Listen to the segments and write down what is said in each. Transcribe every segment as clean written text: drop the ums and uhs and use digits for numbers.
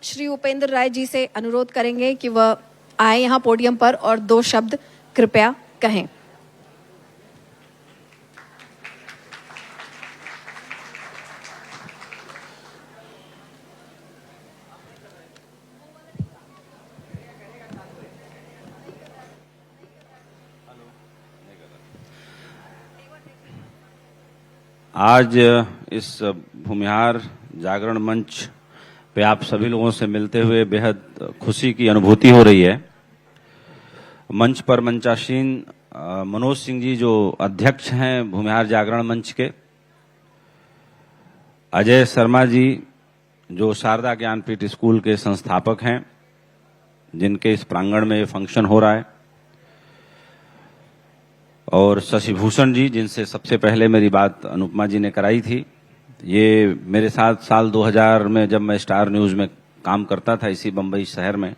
श्री उपेंद्र राय जी से अनुरोध करेंगे कि वह आए यहाँ पोडियम पर और 2 शब्द कृपया कहें। आज इस भूमिहार जागरण मंच पे आप सभी लोगों से मिलते हुए बेहद खुशी की अनुभूति हो रही है। मंच पर मंचासीन मनोज सिंह जी जो अध्यक्ष हैं भूमिहार जागरण मंच के, अजय शर्मा जी जो शारदा ज्ञानपीठ स्कूल के संस्थापक हैं, जिनके इस प्रांगण में ये फंक्शन हो रहा है, और शशिभूषण जी जिनसे सबसे पहले मेरी बात अनुपमा जी ने कराई थी। ये मेरे साथ साल 2000 में जब मैं स्टार न्यूज में काम करता था इसी बम्बई शहर में,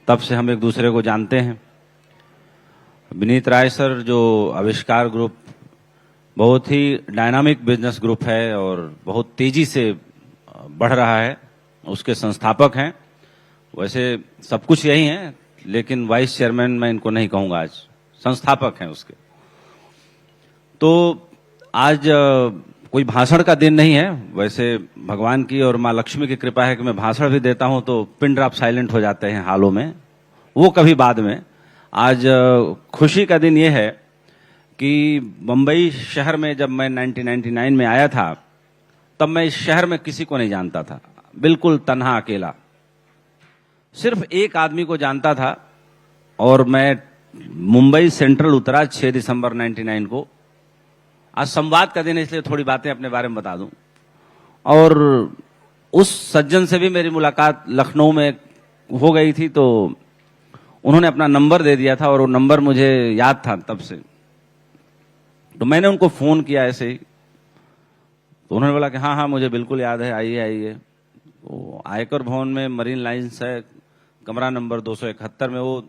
तब से हम एक दूसरे को जानते हैं। विनीत राय सर जो आविष्कार ग्रुप बहुत ही डायनामिक बिजनेस ग्रुप है और बहुत तेजी से बढ़ रहा है, उसके संस्थापक हैं। वैसे सब कुछ यही है, लेकिन वाइस चेयरमैन मैं इनको नहीं कहूंगा, आज संस्थापक हैं उसके। तो आज कोई भाषण का दिन नहीं है। वैसे भगवान की और माँ लक्ष्मी की कृपा है कि मैं भाषण भी देता हूं तो पिन ड्रॉप साइलेंट हो जाते हैं हालों में, वो कभी बाद में। आज खुशी का दिन ये है कि बम्बई शहर में जब मैं 1999 में आया था, तब मैं इस शहर में किसी को नहीं जानता था, बिल्कुल तन्हा अकेला। सिर्फ एक आदमी को जानता था और मैं मुंबई सेंट्रल उतरा 6 दिसंबर 99 को। आज संवाद का दिन है, इसलिए थोड़ी बातें अपने बारे में बता दूं। और उस सज्जन से भी मेरी मुलाकात लखनऊ में हो गई थी, तो उन्होंने अपना नंबर दे दिया था और वो नंबर मुझे याद था तब से। तो मैंने उनको फोन किया ऐसे ही, तो उन्होंने बोला कि हाँ हाँ मुझे बिल्कुल याद है, आइए आइए। तो आयकर भवन में मरीन लाइन्स है, कमरा नंबर 271 में वो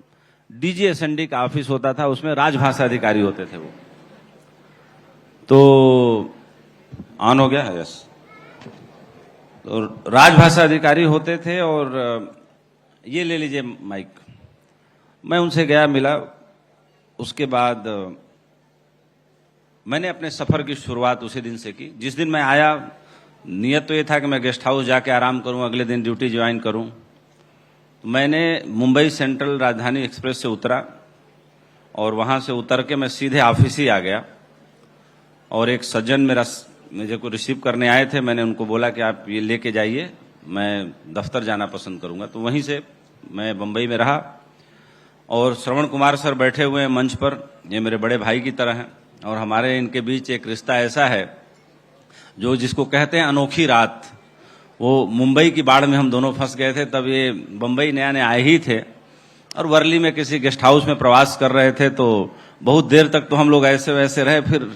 DGSND का ऑफिस होता था, उसमें राजभाषा अधिकारी होते थे वो। तो ऑन हो गया है, यस। तो राजभाषा अधिकारी होते थे और ये ले लीजिए माइक। मैं उनसे गया, मिला। उसके बाद मैंने अपने सफर की शुरुआत उसी दिन से की। जिस दिन मैं आया, नियत तो ये था कि मैं गेस्ट हाउस जाके आराम करूं, अगले दिन ड्यूटी ज्वाइन करूं। तो मैंने मुंबई सेंट्रल राजधानी एक्सप्रेस से उतरा और वहां से उतर के मैं सीधे ऑफिस ही आ गया। और एक सज्जन मुझे को रिसीव करने आए थे, मैंने उनको बोला कि आप ये लेके जाइए, मैं दफ्तर जाना पसंद करूंगा। तो वहीं से मैं बम्बई में रहा। और श्रवण कुमार सर बैठे हुए हैं मंच पर, ये मेरे बड़े भाई की तरह हैं और हमारे इनके बीच एक रिश्ता ऐसा है जो जिसको कहते हैं अनोखी रात। वो मुंबई की बाढ़ में हम दोनों फंस गए थे, तब ये बम्बई नया नया आए ही थे और वर्ली में किसी गेस्ट हाउस में प्रवास कर रहे थे। तो बहुत देर तक तो हम लोग ऐसे वैसे रहे। फिर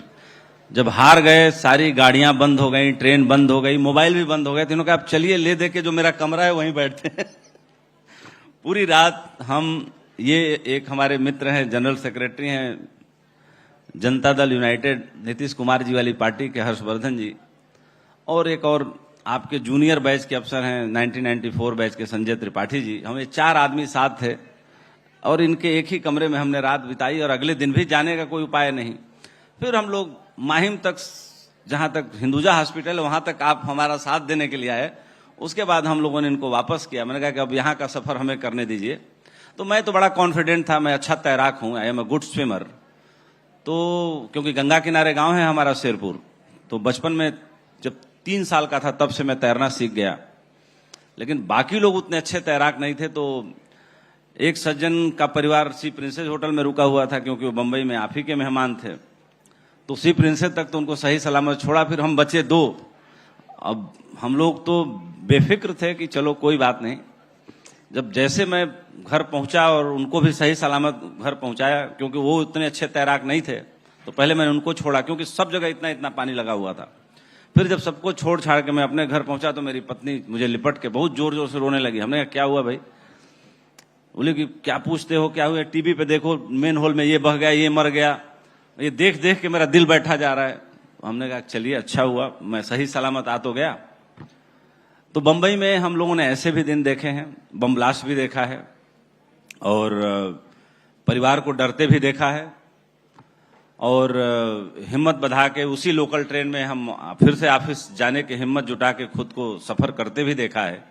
जब हार गए, सारी गाड़ियां बंद हो गई, ट्रेन बंद हो गई, मोबाइल भी बंद हो गए, तो इन्होंने कहा आप चलिए ले दे के जो मेरा कमरा है वहीं बैठते हैं। पूरी रात हम, ये एक हमारे मित्र हैं, जनरल सेक्रेटरी हैं जनता दल यूनाइटेड नीतीश कुमार जी वाली पार्टी के हर्षवर्धन जी, और एक और आपके जूनियर बैच के अफसर हैं 1994 बैच के संजय त्रिपाठी जी। हम ये 4 आदमी साथ थे और इनके एक ही कमरे में हमने रात बिताई और अगले दिन भी जाने का कोई उपाय नहीं। फिर हम लोग माहिम तक, जहां तक हिंदुजा हॉस्पिटल, वहां तक आप हमारा साथ देने के लिए आए। उसके बाद हम लोगों ने इनको वापस किया। मैंने कहा कि अब यहाँ का सफर हमें करने दीजिए। तो मैं तो बड़ा कॉन्फिडेंट था, मैं अच्छा तैराक हूं, I am a good swimmer. तो क्योंकि गंगा किनारे गांव है हमारा शेरपुर, तो बचपन में जब 3 साल का था तब से मैं तैरना सीख गया। लेकिन बाकी लोग उतने अच्छे तैराक नहीं थे। तो एक सज्जन का परिवार सी प्रिंसेस होटल में रुका हुआ था, क्योंकि वो बम्बई में आप ही के मेहमान थे। तो सी प्रिंसेस तक तो उनको सही सलामत छोड़ा। फिर हम बचे 2। अब हम लोग तो बेफिक्र थे कि चलो कोई बात नहीं। जब जैसे मैं घर पहुंचा और उनको भी सही सलामत घर पहुंचाया, क्योंकि वो उतने अच्छे तैराक नहीं थे, तो पहले मैंने उनको छोड़ा, क्योंकि सब जगह इतना इतना पानी लगा हुआ था। फिर जब सबको छोड़ छाड़ के मैं अपने घर पहुंचा, तो मेरी पत्नी मुझे लिपट के बहुत जोर जोर से रोने लगी। हमने कहा क्या हुआ भाई? बोले कि क्या पूछते हो, क्या हुआ? टीवी पे देखो, मेन होल में ये बह गया, ये मर गया, ये देख देख के मेरा दिल बैठा जा रहा है। हमने कहा चलिए अच्छा हुआ, मैं सही सलामत आ तो गया। तो बंबई में हम लोगों ने ऐसे भी दिन देखे हैं, बम ब्लास्ट भी देखा है और परिवार को डरते भी देखा है और हिम्मत बढ़ा के उसी लोकल ट्रेन में हम फिर से ऑफिस जाने की हिम्मत जुटा के खुद को सफर करते भी देखा है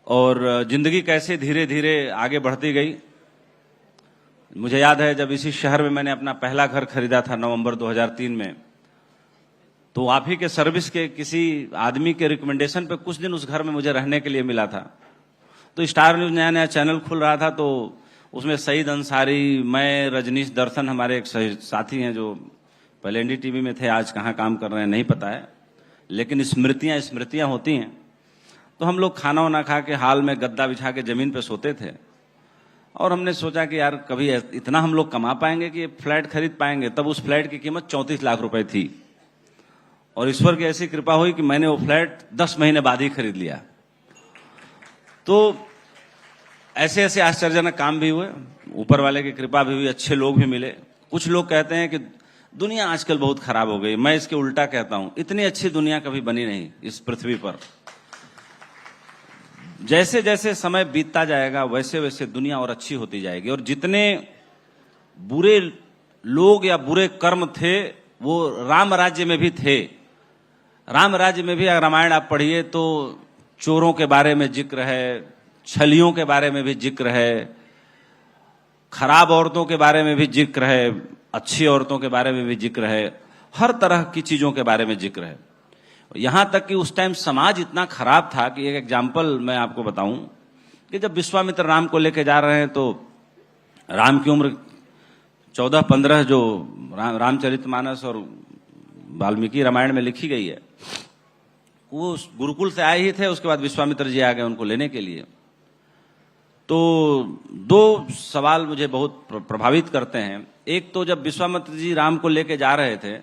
और जिंदगी कैसे धीरे धीरे आगे बढ़ती गई। मुझे याद है जब इसी शहर में मैंने अपना पहला घर खरीदा था नवंबर 2003 में, तो आप ही के सर्विस के किसी आदमी के रिकमेंडेशन पे कुछ दिन उस घर में मुझे रहने के लिए मिला था। तो स्टार न्यूज नया नया चैनल खुल रहा था, तो उसमें सईद अंसारी, मैं, रजनीश दर्शन, हमारे एक साथी हैं जो पहले एनडीटीवी में थे, आज कहाँ काम कर रहे हैं नहीं पता है, लेकिन स्मृतियां होती हैं। तो हम लोग खाना वाना खा के हाल में गद्दा बिछा के जमीन पे सोते थे और हमने सोचा कि यार कभी इतना हम लोग कमा पाएंगे कि फ्लैट खरीद पाएंगे। तब उस फ्लैट की कीमत 34 लाख रुपए थी और ईश्वर की ऐसी कृपा हुई कि मैंने वो फ्लैट 10 महीने बाद ही खरीद लिया। तो ऐसे ऐसे आश्चर्यजनक काम भी हुए, ऊपर वाले की कृपा भी हुई, अच्छे लोग भी मिले। कुछ लोग कहते हैं कि दुनिया आजकल बहुत खराब हो गई, मैं इसके उल्टा कहता हूं, इतनी अच्छी दुनिया कभी बनी नहीं इस पृथ्वी पर। जैसे जैसे समय बीतता जाएगा वैसे वैसे दुनिया और अच्छी होती जाएगी और जितने बुरे लोग या बुरे कर्म थे वो राम राज्य में भी थे। राम राज्य में भी अगर रामायण आप पढ़िए तो चोरों के बारे में जिक्र है, छलियों के बारे में भी जिक्र है, खराब औरतों के बारे में भी जिक्र है, अच्छी औरतों के बारे में भी जिक्र है, हर तरह की चीजों के बारे में जिक्र है। यहां तक कि उस टाइम समाज इतना खराब था कि एक एग्जाम्पल मैं आपको बताऊं कि जब विश्वामित्र राम को लेके जा रहे हैं तो राम की उम्र 14-15 जो रामचरितमानस और वाल्मीकि रामायण में लिखी गई है, वो गुरुकुल से आए ही थे। उसके बाद विश्वामित्र जी आ गए उनको लेने के लिए। तो दो सवाल मुझे बहुत प्रभावित करते हैं। एक तो जब विश्वामित्र जी राम को लेके जा रहे थे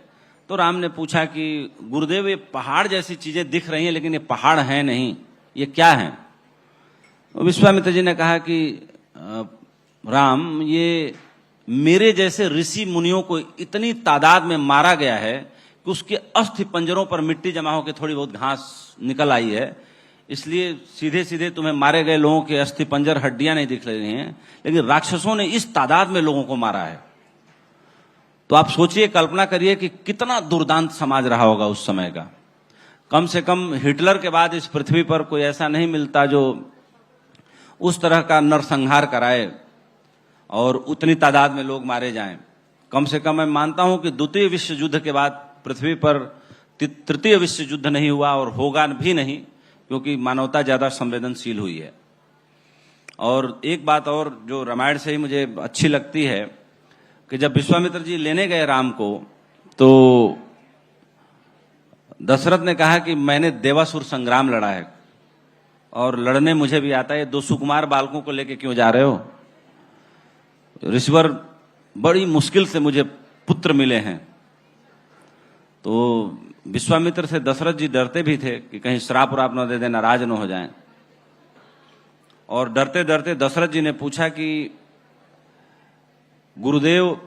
तो राम ने पूछा कि गुरुदेव ये पहाड़ जैसी चीजें दिख रही हैं लेकिन ये पहाड़ हैं नहीं, ये क्या है? तो विश्वामित्र जी ने कहा कि राम, ये मेरे जैसे ऋषि मुनियों को इतनी तादाद में मारा गया है कि उसके अस्थि पंजरों पर मिट्टी जमा होकर थोड़ी बहुत घास निकल आई है, इसलिए सीधे सीधे तुम्हें मारे गए लोगों के अस्थि पंजर हड्डियां नहीं दिख रही हैं, लेकिन राक्षसों ने इस तादाद में लोगों को मारा है। तो आप सोचिए, कल्पना करिए कि कितना दुर्दांत समाज रहा होगा उस समय का। कम से कम हिटलर के बाद इस पृथ्वी पर कोई ऐसा नहीं मिलता जो उस तरह का नरसंहार कराए और उतनी तादाद में लोग मारे जाएं। कम से कम मैं मानता हूं कि द्वितीय विश्व युद्ध के बाद पृथ्वी पर तृतीय विश्व युद्ध नहीं हुआ और होगा भी नहीं, क्योंकि मानवता ज्यादा संवेदनशील हुई है। और एक बात और जो रामायण से ही मुझे अच्छी लगती है कि जब विश्वामित्र जी लेने गए राम को तो दशरथ ने कहा कि मैंने देवासुर संग्राम लड़ा है और लड़ने मुझे भी आता है, दो सुकुमार बालकों को लेके क्यों जा रहे हो? ऋषिवर, बड़ी मुश्किल से मुझे पुत्र मिले हैं। तो विश्वामित्र से दशरथ जी डरते भी थे कि कहीं श्राप उराप न दे दे, नाराज न हो जाएं। और डरते डरते दशरथ जी ने पूछा कि गुरुदेव,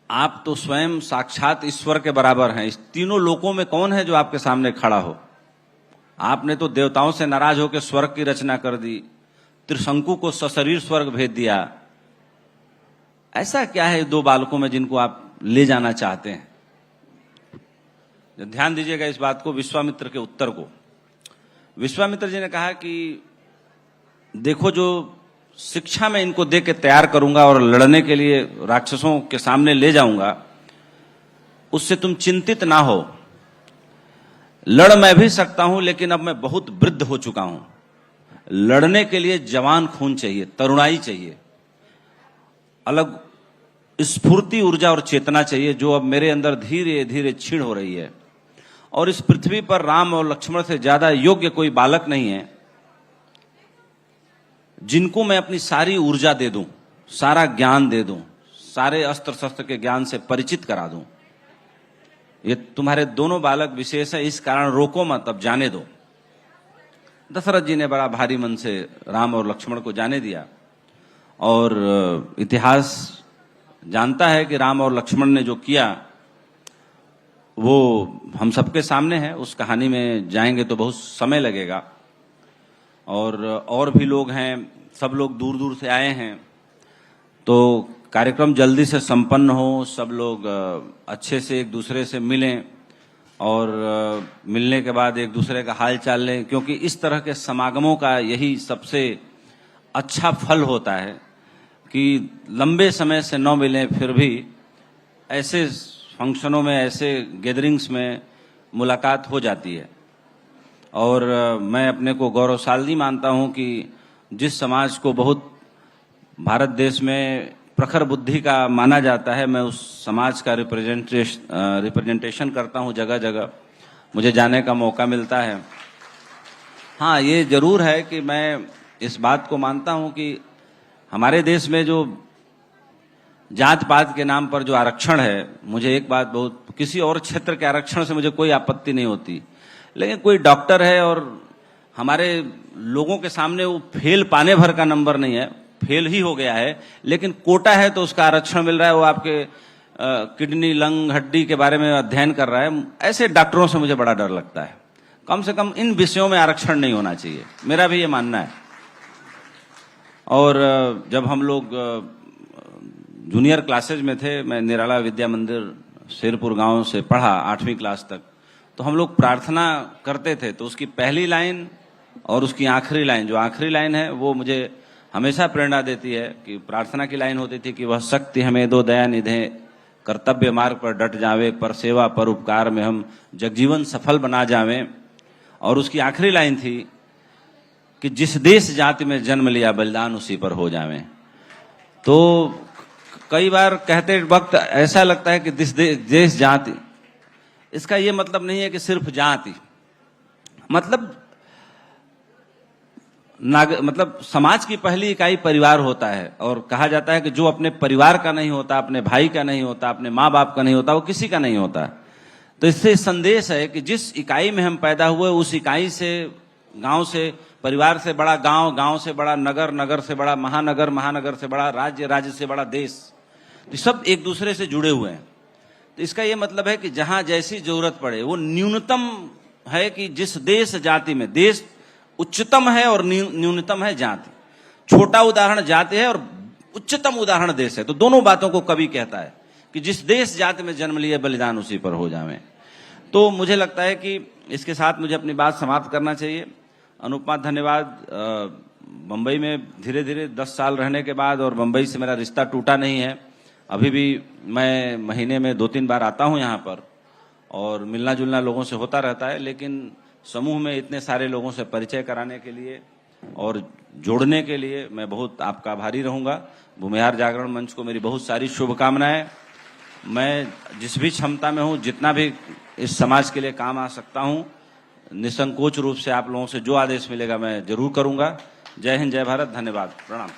आप तो स्वयं साक्षात ईश्वर के बराबर हैं, इस तीनों लोकों में कौन है जो आपके सामने खड़ा हो? आपने तो देवताओं से नाराज होकर स्वर्ग की रचना कर दी, त्रिशंकु को सशरीर स्वर्ग भेज दिया। ऐसा क्या है दो बालकों में जिनको आप ले जाना चाहते हैं? ध्यान दीजिएगा इस बात को, विश्वामित्र के उत्तर को। विश्वामित्र जी ने कहा कि देखो, जो शिक्षा मैं इनको दे के तैयार करूंगा और लड़ने के लिए राक्षसों के सामने ले जाऊंगा, उससे तुम चिंतित ना हो। लड़ मैं भी सकता हूं, लेकिन अब मैं बहुत वृद्ध हो चुका हूं। लड़ने के लिए जवान खून चाहिए, तरुणाई चाहिए, अलग स्फूर्ति, ऊर्जा और चेतना चाहिए, जो अब मेरे अंदर धीरे धीरे क्षीण हो रही है। और इस पृथ्वी पर राम और लक्ष्मण से ज्यादा योग्य कोई बालक नहीं है जिनको मैं अपनी सारी ऊर्जा दे दूं, सारा ज्ञान दे दूं, सारे अस्त्र शस्त्र के ज्ञान से परिचित करा दूं। ये तुम्हारे दोनों बालक विशेष है, इस कारण रोको मत, अब जाने दो। दशरथ जी ने बड़ा भारी मन से राम और लक्ष्मण को जाने दिया। और इतिहास जानता है कि राम और लक्ष्मण ने जो किया वो हम सबके सामने है। उस कहानी में जाएंगे तो बहुत समय लगेगा, और भी लोग हैं, सब लोग दूर दूर से आए हैं, तो कार्यक्रम जल्दी से संपन्न हो, सब लोग अच्छे से एक दूसरे से मिलें और मिलने के बाद एक दूसरे का हाल चाल लें, क्योंकि इस तरह के समागमों का यही सबसे अच्छा फल होता है कि लंबे समय से न मिलें फिर भी ऐसे फंक्शनों में, ऐसे गैदरिंग्स में मुलाकात हो जाती है। और मैं अपने को गौरवशाली मानता हूं कि जिस समाज को बहुत भारत देश में प्रखर बुद्धि का माना जाता है, मैं उस समाज का रिप्रेजेंटेशन करता हूं। जगह जगह मुझे जाने का मौका मिलता है। हाँ, ये जरूर है कि मैं इस बात को मानता हूं कि हमारे देश में जो जात पात के नाम पर जो आरक्षण है, मुझे एक बात बहुत, किसी और क्षेत्र के आरक्षण से मुझे कोई आपत्ति नहीं होती, लेकिन कोई डॉक्टर है और हमारे लोगों के सामने वो फेल पाने भर का नंबर नहीं है, फेल ही हो गया है, लेकिन कोटा है तो उसका आरक्षण मिल रहा है, वो आपके किडनी, लंग, हड्डी के बारे में अध्ययन कर रहा है। ऐसे डॉक्टरों से मुझे बड़ा डर लगता है। कम से कम इन विषयों में आरक्षण नहीं होना चाहिए, मेरा भी ये मानना है। और जब हम लोग जूनियर क्लासेज में थे, मैं निराला विद्या मंदिर शेरपुर गांव से पढ़ा 8वीं क्लास तक, तो हम लोग प्रार्थना करते थे, तो उसकी पहली लाइन और उसकी आखिरी लाइन, जो आखिरी लाइन है वो मुझे हमेशा प्रेरणा देती है। कि प्रार्थना की लाइन होती थी कि वह शक्ति हमें दो दया निधे, कर्तव्य मार्ग पर डट जावे, पर सेवा पर उपकार में हम जगजीवन सफल बना जावें। और उसकी आखिरी लाइन थी कि जिस देश जाति में जन्म लिया बलिदान उसी पर हो जावें। तो कई बार कहते वक्त ऐसा लगता है कि देश जाति, इसका ये मतलब नहीं है कि सिर्फ जाति, मतलब समाज की पहली इकाई परिवार होता है। और कहा जाता है कि जो अपने परिवार का नहीं होता, अपने भाई का नहीं होता, अपने माँ बाप का नहीं होता, वो किसी का नहीं होता। तो इससे संदेश है कि जिस इकाई में हम पैदा हुए, उस इकाई से, गांव से, परिवार से बड़ा गांव, गांव से बड़ा नगर, नगर से बड़ा महानगर, महानगर से बड़ा राज्य, राज्य से बड़ा देश, तो सब एक दूसरे से जुड़े हुए हैं। तो इसका ये मतलब है कि जहां जैसी जरूरत पड़े, वो न्यूनतम है कि जिस देश जाति में, देश उच्चतम है और न्यूनतम है जाति। छोटा उदाहरण जाति है और उच्चतम उदाहरण देश है। तो दोनों बातों को कवि कहता है कि जिस देश जाति में जन्म लिए बलिदान उसी पर हो जावे। तो मुझे लगता है कि इसके साथ मुझे अपनी बात समाप्त करना चाहिए। अनुपमा, धन्यवाद। बंबई में धीरे धीरे 10 साल रहने के बाद, और बंबई से मेरा रिश्ता टूटा नहीं है, अभी भी मैं महीने में 2-3 बार आता हूं यहाँ पर, और मिलना जुलना लोगों से होता रहता है। लेकिन समूह में इतने सारे लोगों से परिचय कराने के लिए और जोड़ने के लिए मैं बहुत आपका आभारी रहूंगा। भूमिहार जागरण मंच को मेरी बहुत सारी शुभकामनाएं। मैं जिस भी क्षमता में हूं, जितना भी इस समाज के लिए काम आ सकता हूं, निसंकोच रूप से आप लोगों से जो आदेश मिलेगा मैं जरूर करूंगा। जय हिंद, जय भारत, धन्यवाद, प्रणाम।